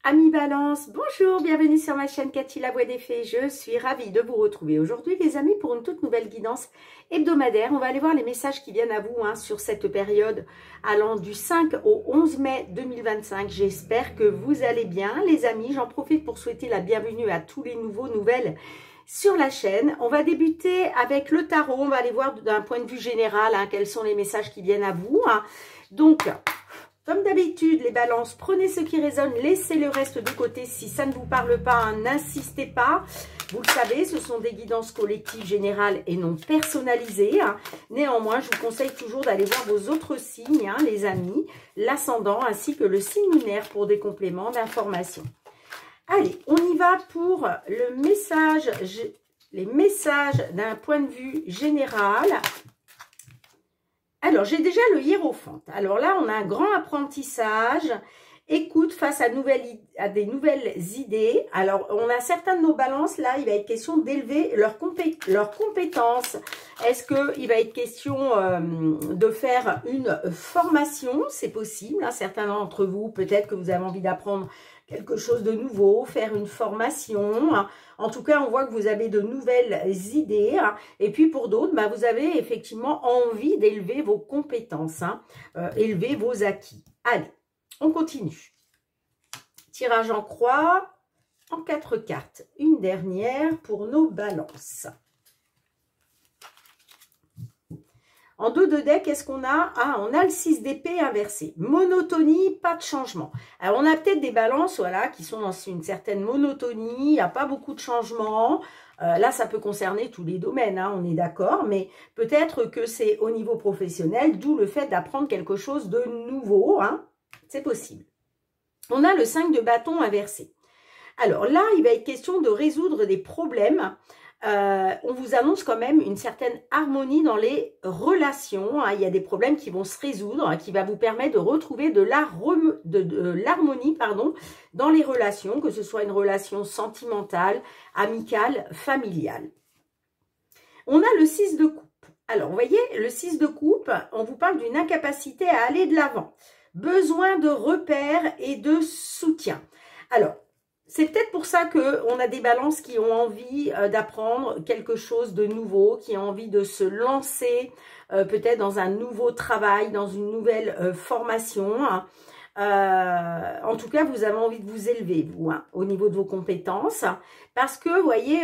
Amis Balance, bonjour, bienvenue sur ma chaîne Cathy la Voix des Fées. Je suis ravie de vous retrouver aujourd'hui les amis pour une toute nouvelle guidance hebdomadaire. On va aller voir les messages qui viennent à vous sur cette période allant du 5 au 11 mai 2025. J'espère que vous allez bien les amis. J'en profite pour souhaiter la bienvenue à tous les nouvelles sur la chaîne. On va débuter avec le tarot. On va aller voir d'un point de vue général quels sont les messages qui viennent à vous. Donc, comme d'habitude, les balances, prenez ce qui résonne, laissez le reste de côté. Si ça ne vous parle pas, n'insistez pas. Vous le savez, ce sont des guidances collectives générales et non personnalisées. Néanmoins, je vous conseille toujours d'aller voir vos autres signes, les amis, l'ascendant ainsi que le signe lunaire pour des compléments d'information. Allez, on y va pour le message, les messages d'un point de vue général. Alors, j'ai déjà le hiérophante. Alors là, on a un grand apprentissage. Écoute face à des nouvelles idées. Alors, on a certains de nos balances. Là, il va être question d'élever leurs compétences. Est-ce qu'il va être question de faire une formation? C'est possible. Certains d'entre vous, peut-être que vous avez envie d'apprendre quelque chose de nouveau, faire une formation. En tout cas, on voit que vous avez de nouvelles idées. Et puis pour d'autres, vous avez effectivement envie d'élever vos compétences, élever vos acquis. Allez, on continue. Tirage en croix, en 4 cartes. Une dernière pour nos balances. En dos de deck, qu'est-ce qu'on a? On a le 6 d'épée inversé. Monotonie, pas de changement. Alors, on a peut-être des balances qui sont dans une certaine monotonie. Il n'y a pas beaucoup de changements. Là, ça peut concerner tous les domaines, on est d'accord. Mais peut-être que c'est au niveau professionnel, d'où le fait d'apprendre quelque chose de nouveau. C'est possible. On a le 5 de bâton inversé. Alors là, il va être question de résoudre des problèmes. On vous annonce quand même une certaine harmonie dans les relations. Il y a des problèmes qui vont se résoudre, qui va vous permettre de retrouver de l'harmonie dans les relations, que ce soit une relation sentimentale, amicale, familiale. On a le 6 de coupe. Alors, vous voyez, le 6 de coupe, on vous parle d'une incapacité à aller de l'avant. Besoin de repères et de soutien. Alors, c'est peut-être pour ça qu'on a des balances qui ont envie d'apprendre quelque chose de nouveau, qui ont envie de se lancer peut-être dans un nouveau travail, dans une nouvelle formation. En tout cas, vous avez envie de vous élever, vous, au niveau de vos compétences. Parce que, vous voyez,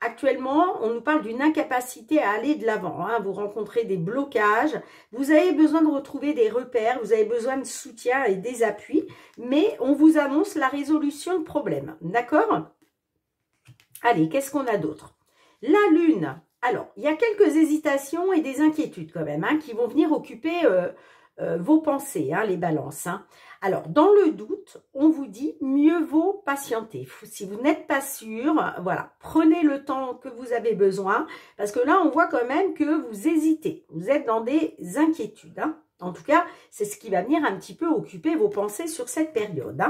actuellement, on nous parle d'une incapacité à aller de l'avant. Vous rencontrez des blocages, vous avez besoin de retrouver des repères, vous avez besoin de soutien et des appuis, mais on vous annonce la résolution de problèmes. D'accord? Allez, qu'est-ce qu'on a d'autre? La lune. Alors, il y a quelques hésitations et des inquiétudes quand même qui vont venir occuper vos pensées, les balances. Alors, dans le doute, on vous dit mieux vaut patienter. Si vous n'êtes pas sûr, voilà, prenez le temps que vous avez besoin. Parce que là, on voit quand même que vous hésitez. Vous êtes dans des inquiétudes. En tout cas, c'est ce qui va venir un petit peu occuper vos pensées sur cette période.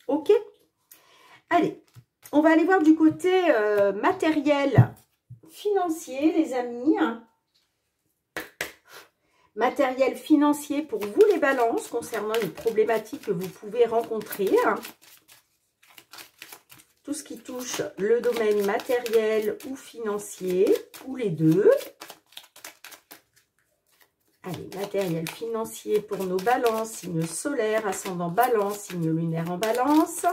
OK? Allez, on va aller voir du côté matériel, financier, les amis. Matériel financier pour vous les balances concernant les problématiques que vous pouvez rencontrer. Tout ce qui touche le domaine matériel ou financier, ou les deux. Allez, matériel financier pour nos balances, signe solaire, ascendant balance, signe lunaire en balance,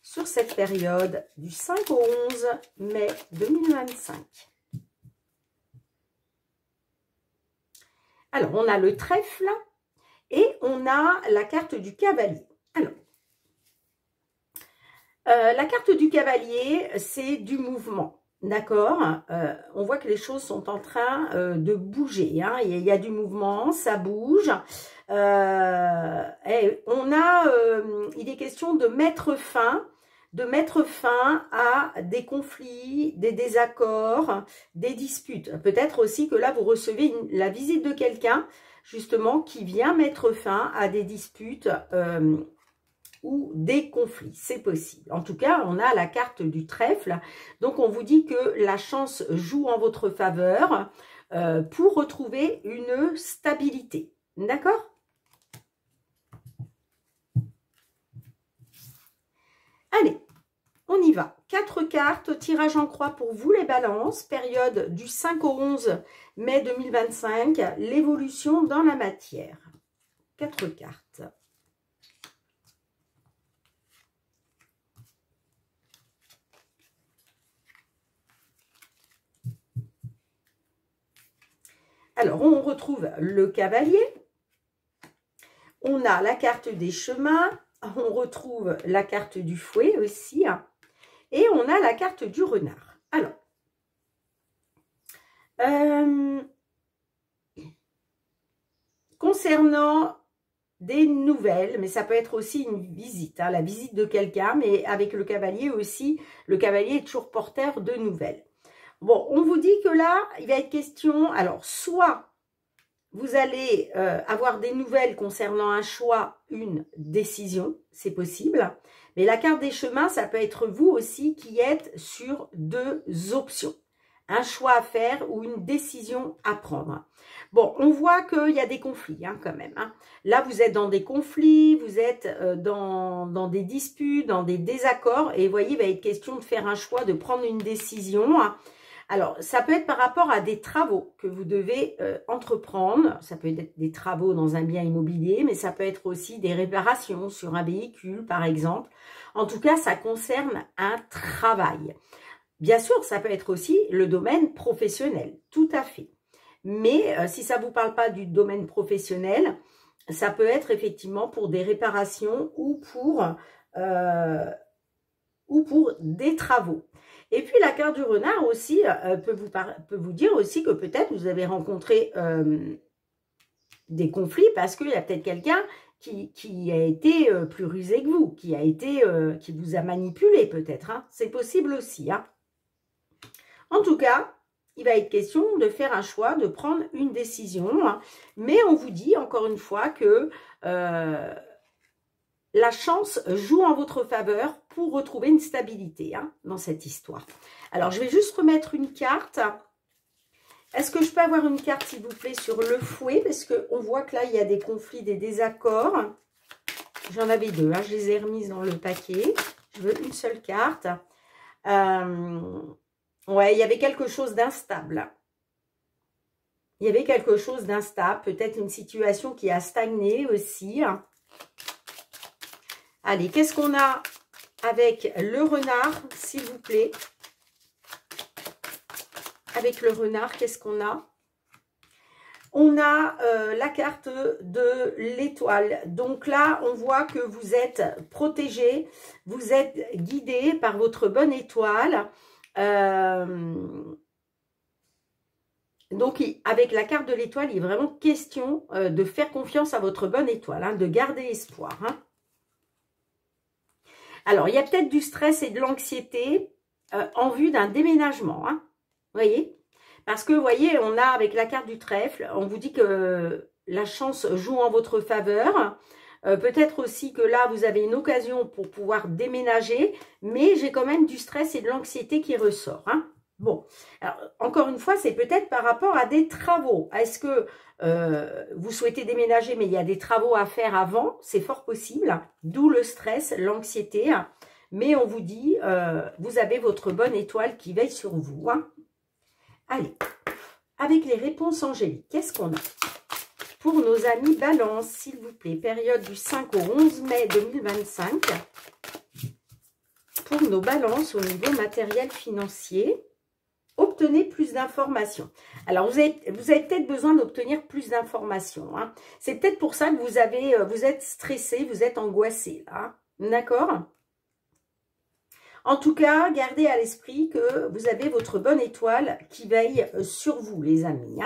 sur cette période du 5 au 11 mai 2025. Alors, on a le trèfle et on a la carte du cavalier. Alors, la carte du cavalier, c'est du mouvement, d'accord? On voit que les choses sont en train de bouger. Il y a du mouvement, ça bouge. Et on a, il est question de mettre fin à des conflits, des désaccords, des disputes. Peut-être aussi que là, vous recevez la visite de quelqu'un, justement, qui vient mettre fin à des disputes ou des conflits. C'est possible. En tout cas, on a la carte du trèfle. Donc, on vous dit que la chance joue en votre faveur pour retrouver une stabilité. D'accord ? va. 4 cartes, tirage en croix pour vous les balances, période du 5 au 11 mai 2025, l'évolution dans la matière. 4 cartes. Alors, on retrouve le cavalier. On a la carte des chemins. On retrouve la carte du fouet aussi. Et on a la carte du renard. Alors, concernant des nouvelles, mais ça peut être aussi une visite, la visite de quelqu'un, mais avec le cavalier aussi, le cavalier est toujours porteur de nouvelles. Bon, on vous dit que là, il va être question, alors soit vous allez avoir des nouvelles concernant un choix, une décision, c'est possible, mais la carte des chemins, ça peut être vous aussi qui êtes sur 2 options. Un choix à faire ou une décision à prendre. Bon, on voit qu'il y a des conflits quand même. Là, vous êtes dans des conflits, vous êtes dans des disputes, dans des désaccords. Et vous voyez, il va être question de faire un choix, de prendre une décision. Alors, ça peut être par rapport à des travaux que vous devez entreprendre. Ça peut être des travaux dans un bien immobilier, mais ça peut être aussi des réparations sur un véhicule, par exemple. En tout cas, ça concerne un travail. Bien sûr, ça peut être aussi le domaine professionnel, tout à fait. Mais si ça ne vous parle pas du domaine professionnel, ça peut être effectivement pour des réparations ou pour des travaux. Et puis la carte du renard aussi peut vous dire aussi que peut-être vous avez rencontré des conflits parce qu'il y a peut-être quelqu'un qui a été plus rusé que vous, qui vous a manipulé peut-être. C'est possible aussi. En tout cas, il va être question de faire un choix, de prendre une décision. Mais on vous dit encore une fois que la chance joue en votre faveur pour retrouver une stabilité dans cette histoire. Alors, je vais juste remettre une carte. Est-ce que je peux avoir une carte, s'il vous plaît, sur le fouet? Parce qu'on voit que là, il y a des conflits, des désaccords. J'en avais 2, je les ai remises dans le paquet. Je veux une seule carte. Ouais, il y avait quelque chose d'instable. Il y avait quelque chose d'instable, peut-être une situation qui a stagné aussi. Allez, qu'est-ce qu'on a avec le renard, s'il vous plaît? Avec le renard, qu'est-ce qu'on a? On a la carte de l'étoile. Donc là, on voit que vous êtes protégé, vous êtes guidé par votre bonne étoile. Donc, avec la carte de l'étoile, il est vraiment question de faire confiance à votre bonne étoile, de garder espoir. Alors, il y a peut-être du stress et de l'anxiété en vue d'un déménagement. Vous voyez? Parce que, vous voyez, on a avec la carte du trèfle, on vous dit que la chance joue en votre faveur. Peut-être aussi que là, vous avez une occasion pour pouvoir déménager, mais j'ai quand même du stress et de l'anxiété qui ressort. Bon, alors, encore une fois, c'est peut-être par rapport à des travaux. Est-ce que vous souhaitez déménager, mais il y a des travaux à faire avant? C'est fort possible, d'où le stress, l'anxiété. Mais on vous dit, vous avez votre bonne étoile qui veille sur vous. Allez, avec les réponses angéliques, qu'est-ce qu'on a pour nos amis Balance, s'il vous plaît? Période du 5 au 11 mai 2025. Pour nos balances au niveau matériel financier, obtenez plus d'informations. Alors, vous avez peut-être besoin d'obtenir plus d'informations. C'est peut-être pour ça que vous êtes stressé, vous êtes angoissé. D'accord? En tout cas, gardez à l'esprit que vous avez votre bonne étoile qui veille sur vous, les amis.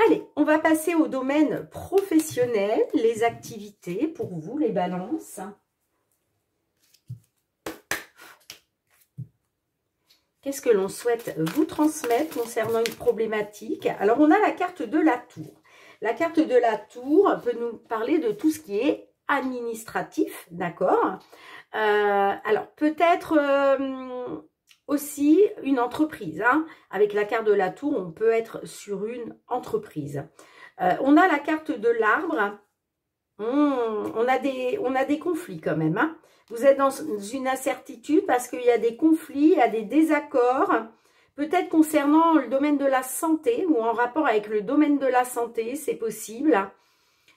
Allez, on va passer au domaine professionnel, les activités pour vous, les balances. Qu'est-ce que l'on souhaite vous transmettre concernant une problématique? Alors, on a la carte de la tour. La carte de la tour peut nous parler de tout ce qui est administratif, d'accord? Alors, peut-être aussi une entreprise. Avec la carte de la tour, on peut être sur une entreprise. On a la carte de l'arbre. On a des conflits quand même. Hein. Vous êtes dans une incertitude parce qu'il y a des conflits, il y a des désaccords. Peut-être concernant le domaine de la santé ou en rapport avec le domaine de la santé, c'est possible.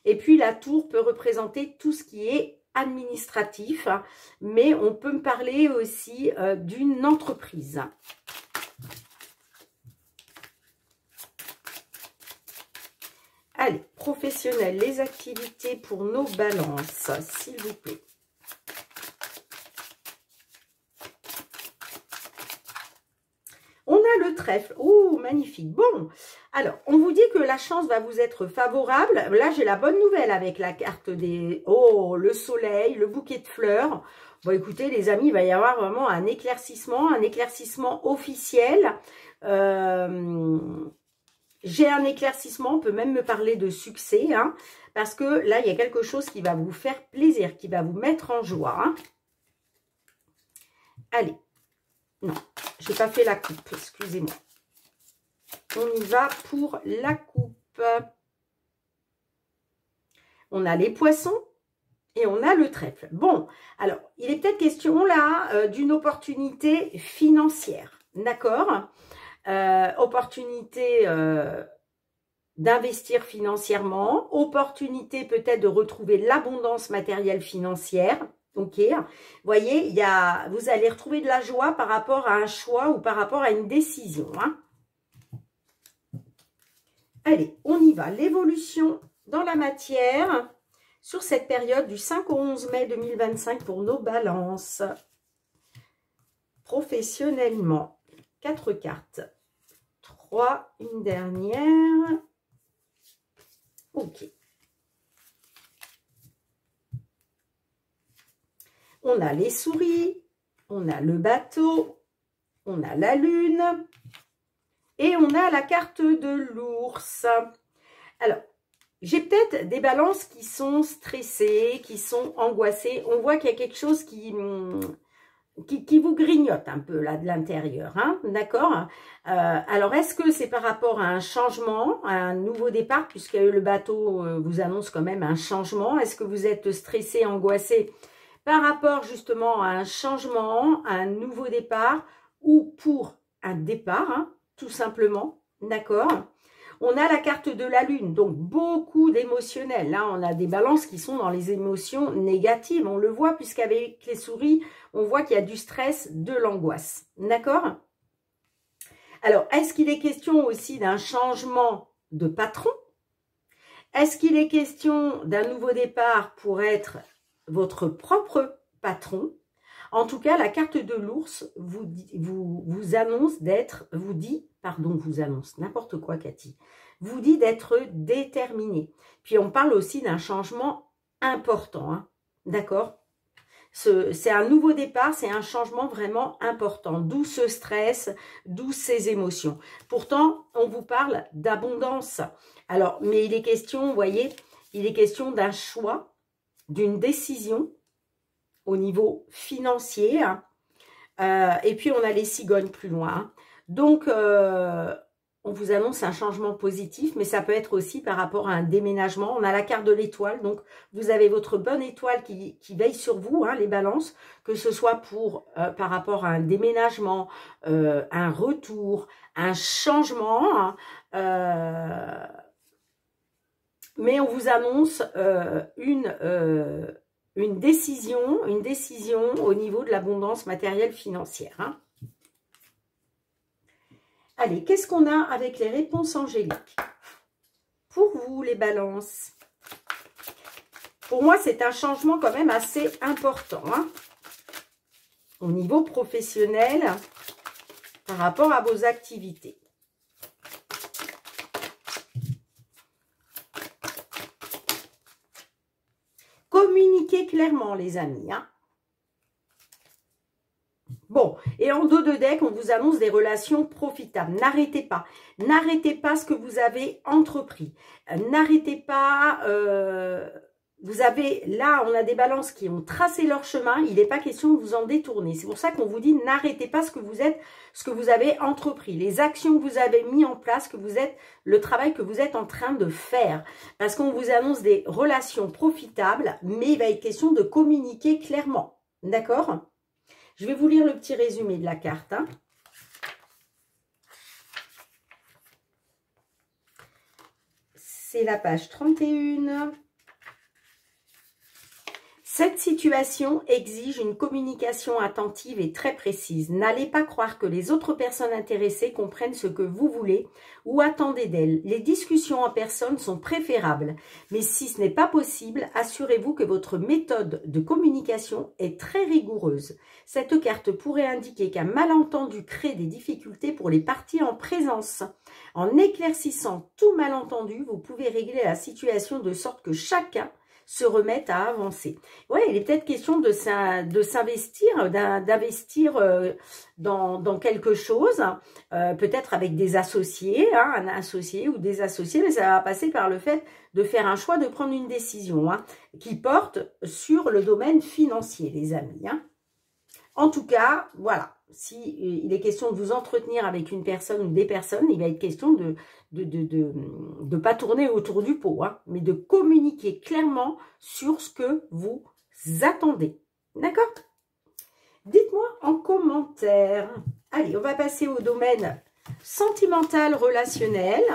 Et puis la tour peut représenter tout ce qui est administratif, mais on peut me parler aussi d'une entreprise. Allez, professionnel, les activités pour nos balances, s'il vous plaît. On a le trèfle. Oh, magnifique. Bon, alors, on vous dit que la chance va vous être favorable. Là, j'ai la bonne nouvelle avec la carte des... Oh, le soleil, le bouquet de fleurs. Bon, écoutez, les amis, il va y avoir vraiment un éclaircissement officiel. J'ai un éclaircissement, on peut même me parler de succès, hein, parce que là, il y a quelque chose qui va vous faire plaisir, qui va vous mettre en joie. Hein. Allez. Non, je n'ai pas fait la coupe, excusez-moi. On y va pour la coupe. On a les poissons et on a le trèfle. Bon, alors, il est peut-être question là d'une opportunité financière, d'accord? Opportunité d'investir financièrement, opportunité peut-être de retrouver l'abondance matérielle financière. Ok, vous voyez, vous allez retrouver de la joie par rapport à un choix ou par rapport à une décision. Hein. Allez, on y va. L'évolution dans la matière sur cette période du 5 au 11 mai 2025 pour nos balances. Professionnellement, 4 cartes. 3, une dernière. Ok. On a les souris, on a le bateau, on a la lune et on a la carte de l'ours. Alors, j'ai peut-être des balances qui sont stressées, qui sont angoissées. On voit qu'il y a quelque chose qui vous grignote un peu là de l'intérieur, hein, d'accord? Alors, est-ce que c'est par rapport à un changement, à un nouveau départ, puisque le bateau vous annonce quand même un changement? Est-ce que vous êtes stressé, angoissé par rapport justement à un changement, à un nouveau départ ou pour un départ, hein, tout simplement, d'accord? On a la carte de la lune, donc beaucoup d'émotionnel. Là, on a des balances qui sont dans les émotions négatives. On le voit puisqu'avec les souris, on voit qu'il y a du stress, de l'angoisse, d'accord? Alors, est-ce qu'il est question aussi d'un changement de patron? Est-ce qu'il est question d'un nouveau départ pour être votre propre patron? En tout cas, la carte de l'ours vous annonce d'être, vous annonce n'importe quoi, Cathy, vous dit d'être déterminé. Puis on parle aussi d'un changement important, hein, d'accord? C'est un nouveau départ, c'est un changement vraiment important, d'où ce stress, d'où ces émotions. Pourtant, on vous parle d'abondance. Alors, mais il est question, vous voyez, il est question d'un choix, d'une décision au niveau financier. Hein. Et puis, on a les cigognes plus loin. Hein. Donc, on vous annonce un changement positif, mais ça peut être aussi par rapport à un déménagement. On a la carte de l'étoile, donc vous avez votre bonne étoile qui veille sur vous, hein, les balances, que ce soit par rapport à un déménagement, un retour, un changement. Hein, mais on vous annonce une décision au niveau de l'abondance matérielle financière. Hein. Allez, qu'est-ce qu'on a avec les réponses angéliques? Pour vous, les balances. Pour moi, c'est un changement quand même assez important. Hein, au niveau professionnel, par rapport à vos activités. Communiquez clairement, les amis. Hein. Bon, et en dos de deck, on vous annonce des relations profitables. N'arrêtez pas. N'arrêtez pas ce que vous avez entrepris. N'arrêtez pas Vous avez, là, on a des balances qui ont tracé leur chemin. Il n'est pas question de vous en détourner. C'est pour ça qu'on vous dit, n'arrêtez pas ce que vous avez entrepris, les actions que vous avez mis en place, le travail que vous êtes en train de faire. Parce qu'on vous annonce des relations profitables, mais il va être question de communiquer clairement. D'accord? Je vais vous lire le petit résumé de la carte. Hein. C'est la page 31. Cette situation exige une communication attentive et très précise. N'allez pas croire que les autres personnes intéressées comprennent ce que vous voulez ou attendez d'elles. Les discussions en personne sont préférables. Mais si ce n'est pas possible, assurez-vous que votre méthode de communication est très rigoureuse. Cette carte pourrait indiquer qu'un malentendu crée des difficultés pour les parties en présence. En éclaircissant tout malentendu, vous pouvez régler la situation de sorte que chacun se remettent à avancer. Ouais, il est peut-être question de s'investir, d'investir dans quelque chose, peut-être avec des associés, hein, un associé ou des associés, mais ça va passer par le fait de faire un choix, de prendre une décision hein, qui porte sur le domaine financier, les amis. Hein. En tout cas, voilà. Si il est question de vous entretenir avec une personne ou des personnes, il va être question de pas tourner autour du pot, hein, mais de communiquer clairement sur ce que vous attendez. D'accord? Dites-moi en commentaire. Allez, on va passer au domaine sentimental, relationnel.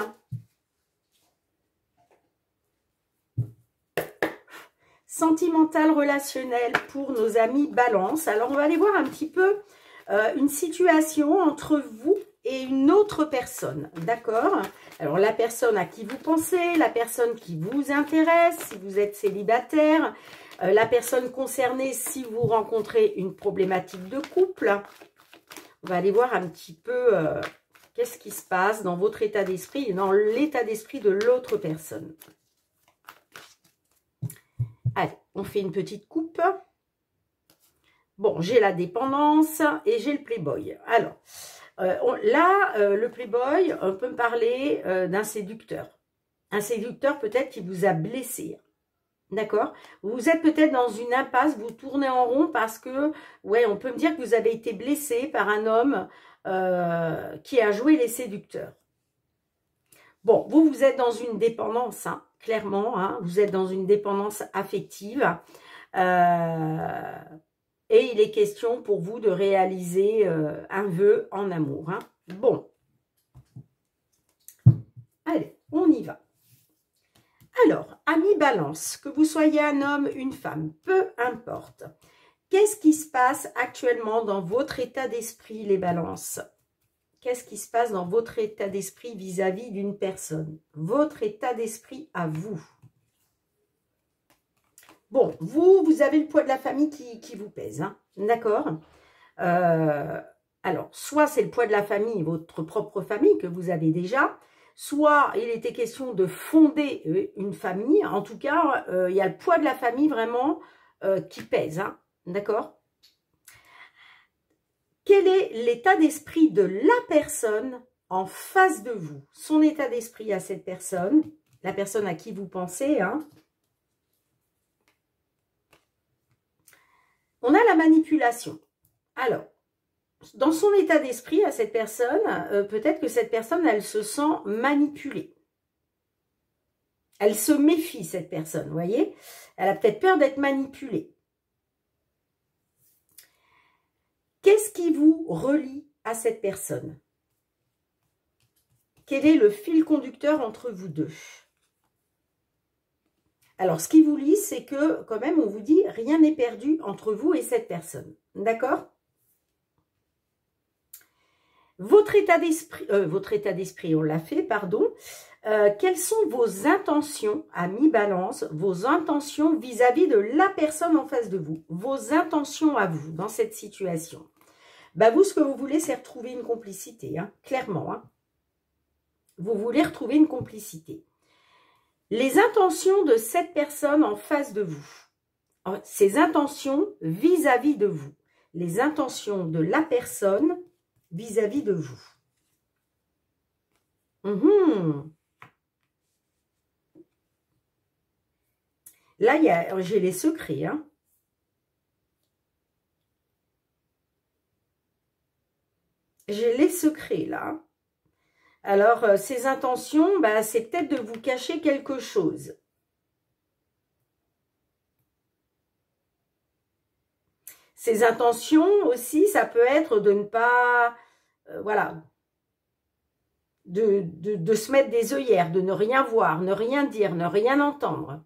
Sentimental, relationnel pour nos amis Balance. Alors, on va aller voir un petit peu une situation entre vous et une autre personne, d'accord? Alors, la personne à qui vous pensez, la personne qui vous intéresse, si vous êtes célibataire, la personne concernée si vous rencontrez une problématique de couple. On va aller voir un petit peu qu'est-ce qui se passe dans votre état d'esprit et dans l'état d'esprit de l'autre personne. Allez, on fait une petite coupe. Bon, j'ai la dépendance et j'ai le playboy. Alors, le playboy, on peut me parler d'un séducteur. Un séducteur peut-être qui vous a blessé. D'accord? Vous êtes peut-être dans une impasse, vous tournez en rond parce que, ouais, on peut me dire que vous avez été blessé par un homme qui a joué les séducteurs. Bon, vous êtes dans une dépendance, hein, clairement, hein, vous êtes dans une dépendance affective. Et il est question pour vous de réaliser un vœu en amour. Hein. Bon. Allez, on y va. Alors, amis Balance, que vous soyez un homme, une femme, peu importe. Qu'est-ce qui se passe actuellement dans votre état d'esprit, les Balances? Qu'est-ce qui se passe dans votre état d'esprit vis-à-vis d'une personne? Votre état d'esprit à vous. Bon, vous avez le poids de la famille qui vous pèse, hein, d'accord? Alors, soit c'est le poids de la famille, votre propre famille que vous avez déjà, soit il était question de fonder une famille. En tout cas, il y a le poids de la famille vraiment qui pèse, hein, d'accord? Quel est l'état d'esprit de la personne en face de vous? Son état d'esprit à cette personne, la personne à qui vous pensez, hein? On a la manipulation. Alors, dans son état d'esprit à cette personne, peut-être que cette personne, elle se sent manipulée. Elle se méfie, cette personne, vous voyez? Elle a peut-être peur d'être manipulée. Qu'est-ce qui vous relie à cette personne? Quel est le fil conducteur entre vous deux? Alors, ce qui vous lie, c'est que, quand même, on vous dit, rien n'est perdu entre vous et cette personne. D'accord? Votre état d'esprit, on l'a fait, pardon. Quelles sont vos intentions, amis Balance, vos intentions vis-à-vis de la personne en face de vous? Vos intentions à vous, dans cette situation. Bah, vous, ce que vous voulez, c'est retrouver une complicité, hein, clairement. Hein. Vous voulez retrouver une complicité. Les intentions de cette personne en face de vous, ses intentions vis-à-vis de vous, les intentions de la personne vis-à-vis de vous. Là, j'ai les secrets. Hein. J'ai les secrets, là. Alors, ces intentions, bah, c'est peut-être de vous cacher quelque chose. Ces intentions aussi, ça peut être de ne pas... voilà. De se mettre des œillères, de ne rien voir, ne rien dire, ne rien entendre.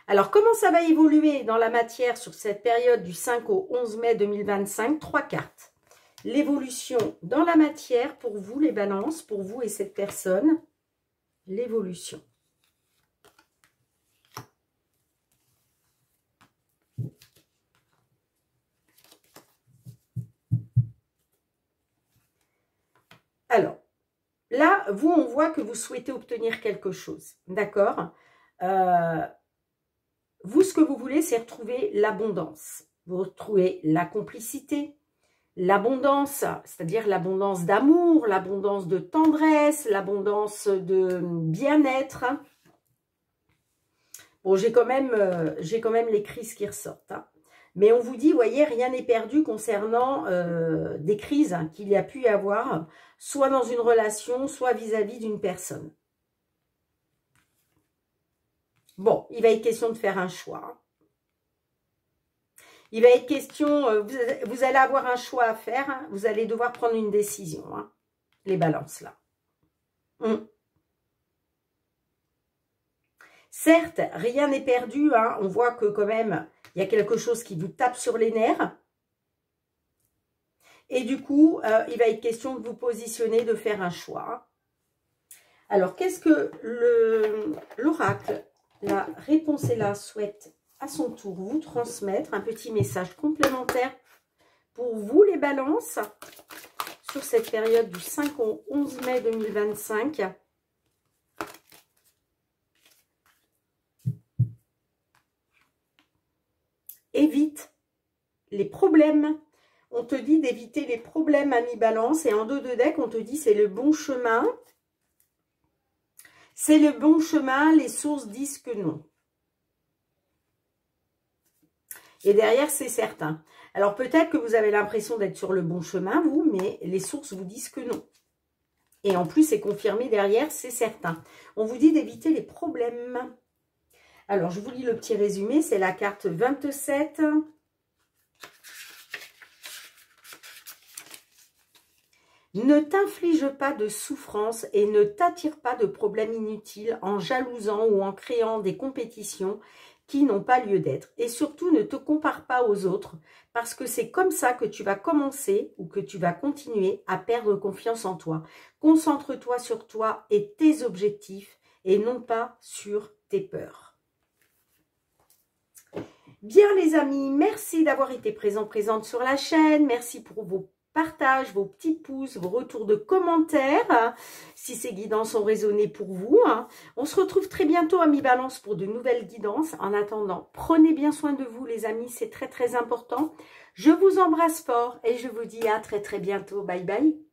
Alors, comment ça va évoluer dans la matière sur cette période du 5 au 11 mai 2025? 3 cartes. L'évolution dans la matière pour vous, les balances, pour vous et cette personne. L'évolution. Alors, là, vous, on voit que vous souhaitez obtenir quelque chose. D'accord? Vous, ce que vous voulez, c'est retrouver l'abondance. Vous retrouvez la complicité, l'abondance, c'est-à-dire l'abondance d'amour, l'abondance de tendresse, l'abondance de bien-être. Bon, j'ai quand même les crises qui ressortent. Hein. Mais on vous dit, voyez, rien n'est perdu concernant des crises qu'il y a pu y avoir, soit dans une relation, soit vis-à-vis d'une personne. Bon, il va être question de faire un choix. Il va être question, vous allez avoir un choix à faire, hein, vous allez devoir prendre une décision, hein, les balances là. Certes, rien n'est perdu, hein, on voit que quand même, il y a quelque chose qui vous tape sur les nerfs. Et du coup, il va être question de vous positionner, de faire un choix. Alors, qu'est-ce que l'oracle, la réponse est là, souhaite à son tour vous transmettre un petit message complémentaire pour vous les balances sur cette période du 5 au 11 mai 2025. Évite les problèmes. On te dit d'éviter les problèmes, ami balance. Et en 2 de deck, on te dit c'est le bon chemin. C'est le bon chemin. Les sources disent que non. Et derrière, c'est certain. Alors, peut-être que vous avez l'impression d'être sur le bon chemin, vous, mais les sources vous disent que non. Et en plus, c'est confirmé derrière, c'est certain. On vous dit d'éviter les problèmes. Alors, je vous lis le petit résumé. C'est la carte 27. Ne t'inflige pas de souffrance et ne t'attire pas de problèmes inutiles en jalousant ou en créant des compétitions qui n'ont pas lieu d'être. Et surtout, ne te compare pas aux autres parce que c'est comme ça que tu vas commencer ou que tu vas continuer à perdre confiance en toi. Concentre-toi sur toi et tes objectifs et non pas sur tes peurs. Bien les amis, merci d'avoir été présente sur la chaîne. Merci pour vos partages, vos petits pouces, vos retours de commentaires, si ces guidances ont résonné pour vous. On se retrouve très bientôt, amis Balance, pour de nouvelles guidances. En attendant, prenez bien soin de vous, les amis, c'est très très important. Je vous embrasse fort et je vous dis à très très bientôt. Bye bye.